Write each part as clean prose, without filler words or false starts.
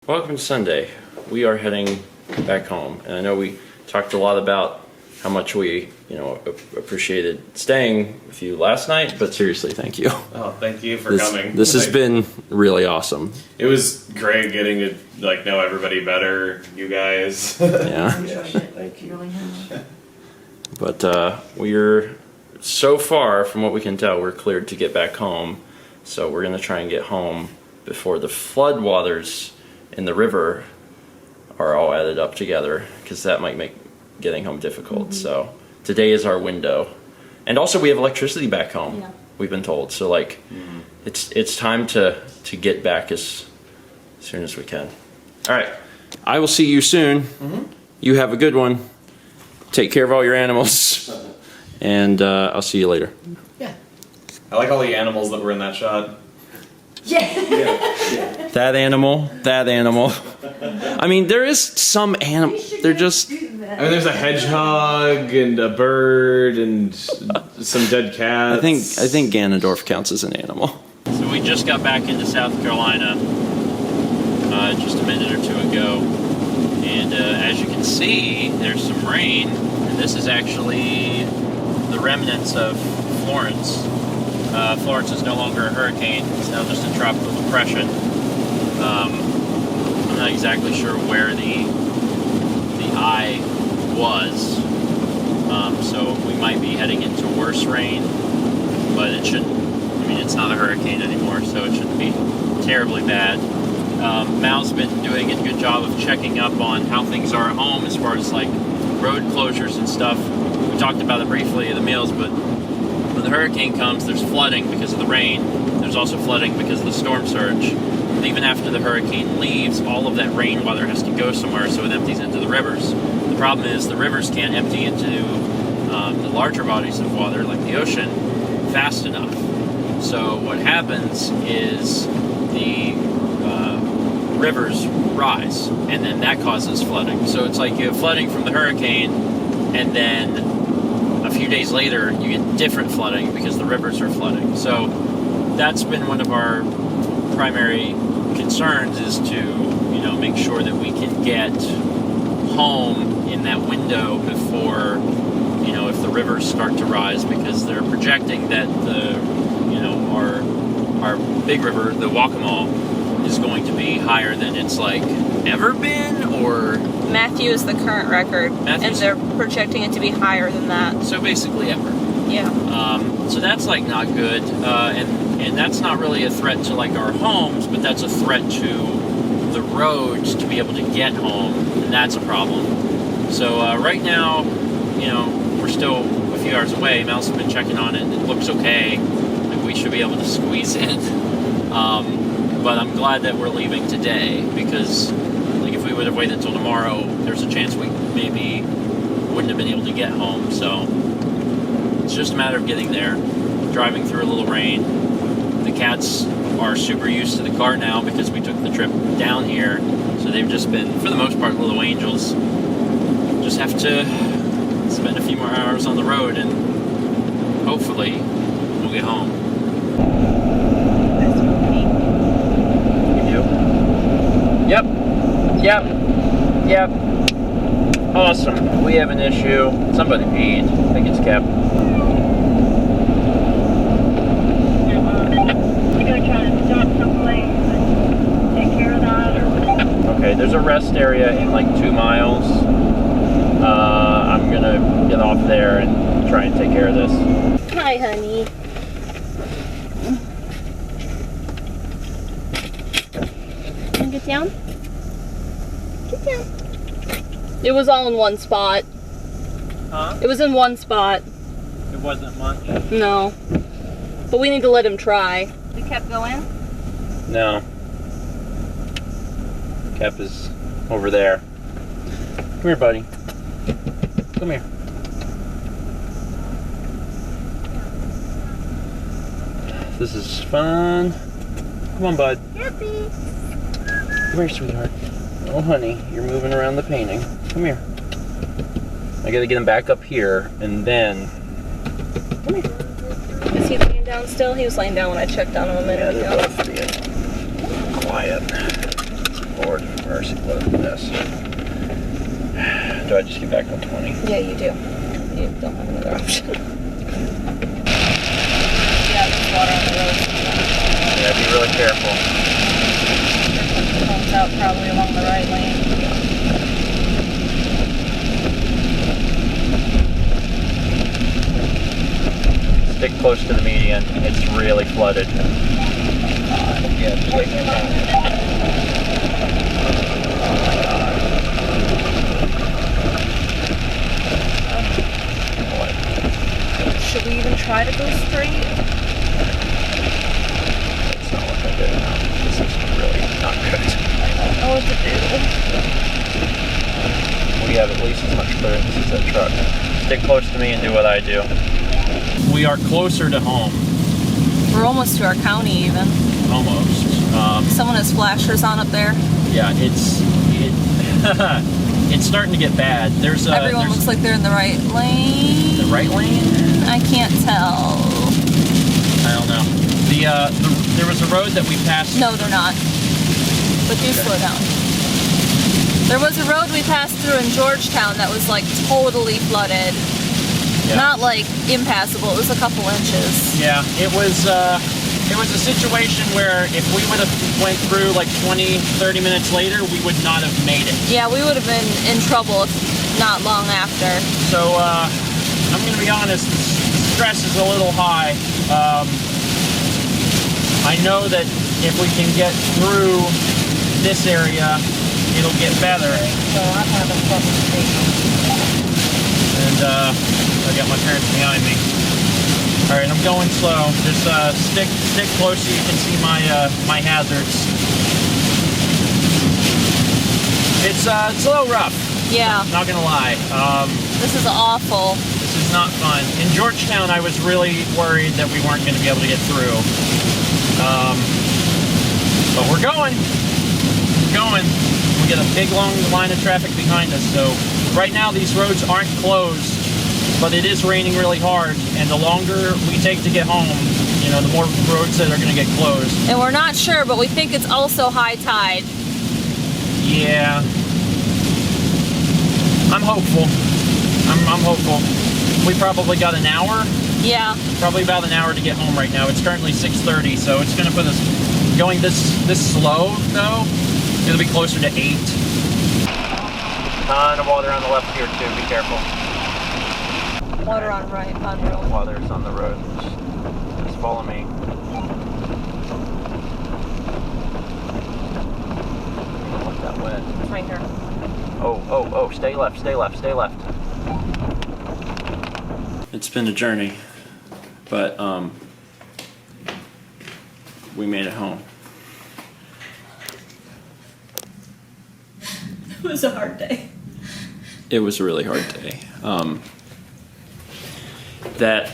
Welcome to Sunday. We are heading back home, and I know we talked a lot about how much we, appreciated staying with you last night, but seriously, thank you. Oh, thank you for coming. This has been really awesome. It was great getting to know everybody better, you guys. Yeah. Thank you. But we're so far, from what we can tell, we're cleared to get back home. So we're gonna try and get home before the flood waters in the river are all added up together, because that might make getting home difficult. So today is our window, and also we have electricity back home. Yeah. We've been told. So it's time to get back as soon as we can. All right, I will see you soon. You have a good one. Take care of all your animals, and I'll see you later. Yeah. I like all the animals that were in that shot. Yeah. That animal. I mean, there is some animal. They're just. I mean, there's a hedgehog and a bird and some dead cats. I think Ganondorf counts as an animal. So we just got back into South Carolina just a minute or two ago, and as you can see, there's some rain, and this is actually the remnants of Florence. Florence is no longer a hurricane; it's now just a tropical depression. I'm not exactly sure where the eye was, so we might be heading into worse rain, but it shouldn't. I mean, it's not a hurricane anymore, so it shouldn't be terribly bad. Mal's been doing a good job of checking up on how things are at home as far as road closures and stuff. We talked about it briefly at the meals, but when the hurricane comes, there's flooding because of the rain. There's also flooding because of the storm surge. And even after the hurricane leaves, all of that rainwater has to go somewhere, so it empties into the rivers. The problem is the rivers can't empty into the larger bodies of water, like the ocean, fast enough. So what happens is the rivers rise, and then that causes flooding. So it's like you have flooding from the hurricane, and then a few days later you get different flooding because the rivers are flooding. So that's been one of our primary concerns, is to make sure that we can get home in that window before if the rivers start to rise, because they're projecting that our big river, the Waccamaw, is going to be higher than it's ever been, or Matthew is the current record, and they're projecting it to be higher than that. So basically ever. Yeah. So that's not good, and that's not really a threat to our homes, but that's a threat to the roads to be able to get home, and that's a problem. So right now, we're still a few hours away. Mal's been checking on it, and it looks okay. We should be able to squeeze in. But I'm glad that we're leaving today, because if we would have waited until tomorrow, there's a chance we maybe wouldn't have been able to get home. So it's just a matter of getting there, driving through a little rain. The cats are super used to the car now because we took the trip down here, so they've just been, for the most part, little angels. Just have to spend a few more hours on the road, and hopefully we'll get home. Yep. Awesome. We have an issue. Somebody peed. I think it's Cap. You gonna try to stop someplace and take care of that, or? Okay, there's a rest area in 2 miles. I'm gonna get off there and try and take care of this. Hi, honey. Wanna get down? Get down. It was all in one spot. Huh? It was in one spot. It wasn't much. No. But we need to let him try. You kept going? No. Cap is over there. Come here, buddy. Come here. This is fun. Come on, bud. Yippee. Come here, sweetheart. Oh, honey, you're moving around the painting. Come here. I gotta get him back up here, and then... Come here. Is he laying down still? He was laying down when I checked on him a minute ago. Quiet. Lord, mercy, load this. Do I just get back on 20? Yeah, you do. You don't have another option. Yeah, there's water on the road. Yeah, be really careful. Comes out probably along the right lane. Stick close to the median. It's really flooded. Yeah, just wait for that. Should we even try to go straight? That's not what I did. No, this is really not good. I don't know what to do. We have at least as much clearance as that truck. Stick close to me and do what I do. We are closer to home. We're almost to our county even. Almost. Someone has flashers on up there. Yeah, it's starting to get bad. Everyone looks like they're in the right lane. The right lane? I can't tell. I don't know. There was a road that we passed. No, they're not. But do slow down. There was a road we passed through in Georgetown that was like totally flooded. Yeah. Not like impassable. It was a couple inches. Yeah, it was a situation where if we would have went through like 20, 30 minutes later, we would not have made it. Yeah, we would have been in trouble if not long after. So I'm going to be honest, the stress is a little high. I know that if we can get through this area, it'll get better. So I'm having trouble speaking. And I got my parents behind me. All right, I'm going slow. Just stick close so you can see my hazards. It's a little rough. Yeah. Not gonna lie. This is awful. This is not fun. In Georgetown, I was really worried that we weren't going to be able to get through. But we're going. We're going. We get a big long line of traffic behind us. So right now these roads aren't closed, but it is raining really hard. And the longer we take to get home, you know, the more roads that are going to get closed. And we're not sure, but we think it's also high tide. Yeah. I'm hopeful. I'm hopeful. We probably got an hour. Yeah. Probably about an hour to get home right now. It's currently 6:30, so it's gonna put us going this slow though. It's gonna be closer to 8. Ton of water on the left here too. Be careful. Water on road. Water's on the road. Just follow me. Not that wet. It's right here. Oh, stay left, stay left, stay left. It's been a journey, but we made it home. It was a hard day. It was a really hard day. That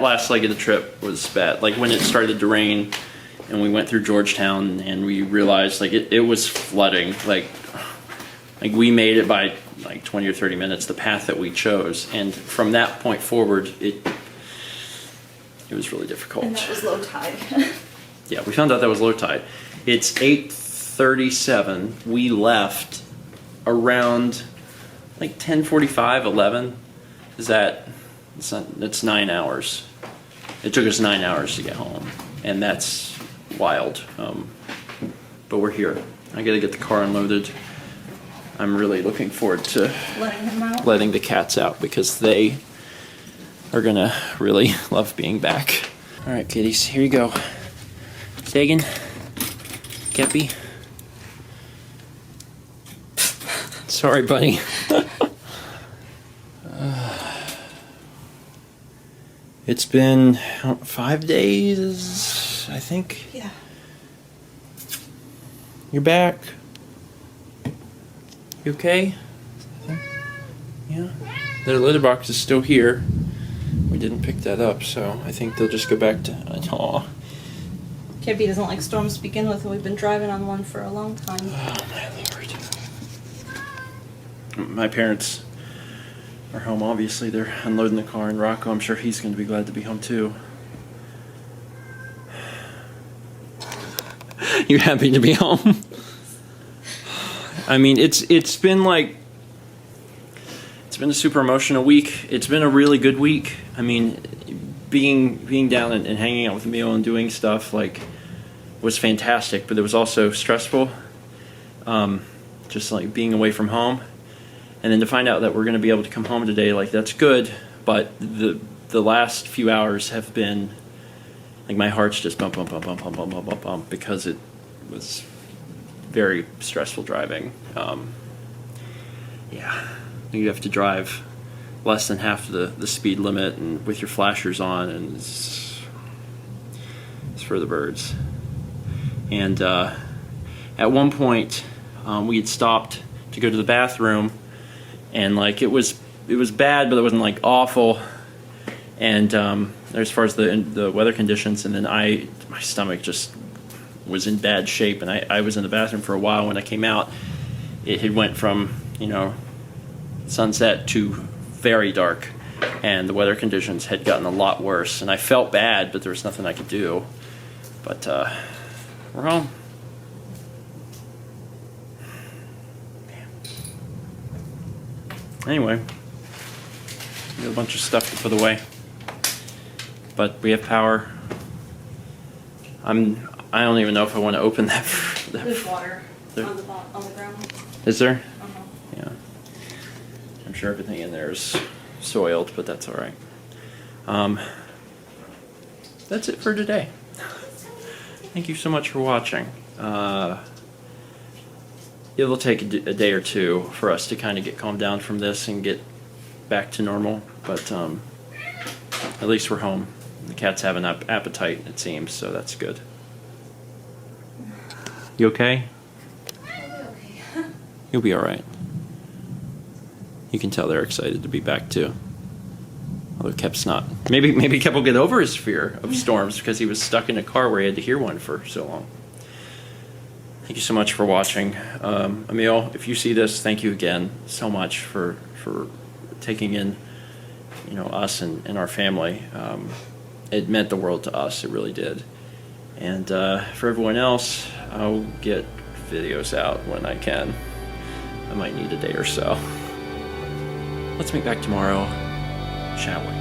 last leg of the trip was bad. Like when it started to rain and we went through Georgetown and we realized like it was flooding. Like we made it by like 20 or 30 minutes, the path that we chose. And from that point forward, it was really difficult. And that was low tide. Yeah, we found out that was low tide. It's 8:37. We left around like 10:45, 11. That's 9 hours. It took us 9 hours to get home, and that's wild. But we're here. I gotta get the car unloaded. I'm really looking forward to letting the cats out because they are gonna really love being back. All right, kitties, here you go. Sagan, Kepi. Sorry, buddy. It's been 5 days, I think. Yeah. You're back. You okay? Yeah. Their litter box is still here. We didn't pick that up, so I think they'll just go back to. Aw. Kepi doesn't like storms to begin with, and we've been driving on one for a long time. Oh my lord. My parents are home. Obviously, they're unloading the car, and Rocco, I'm sure he's going to be glad to be home too. You happy to be home? I mean, it's been like, it's been a super emotional week. It's been a really good week. I mean, being down and hanging out with Emile and doing stuff like was fantastic, but it was also stressful. Just like being away from home, and then to find out that we're going to be able to come home today, like that's good. But the last few hours have been like my heart's just bump because it was very stressful driving. Yeah, you have to drive less than half the speed limit and with your flashers on, and it's for the birds. And at one point we had stopped to go to the bathroom, and like it was bad, but it wasn't like awful. And as far as the weather conditions, and then my stomach just was in bad shape, and I was in the bathroom for a while. When I came out, it had went from sunset to very dark, and the weather conditions had gotten a lot worse, and I felt bad, but there was nothing I could do. But we're home. Anyway, we got a bunch of stuff to put away, but we have power. I don't even know if I want to open that. There's water there. on the ground. Is there? Uh-huh. Yeah. I'm sure everything in there is soiled, but that's all right. That's it for today. Thank you so much for watching. It'll take a day or two for us to kind of get calmed down from this and get back to normal, but at least we're home. The cats have an appetite, it seems, so that's good. You okay? I'll be okay. You'll be all right. You can tell they're excited to be back too. Although Kep's not. Maybe Kep will get over his fear of storms because he was stuck in a car where he had to hear one for so long. Thank you so much for watching. Emile, if you see this, thank you again so much for taking in us and our family. It meant the world to us. It really did. And for everyone else, I'll get videos out when I can. I might need a day or so. Let's meet back tomorrow, shall we?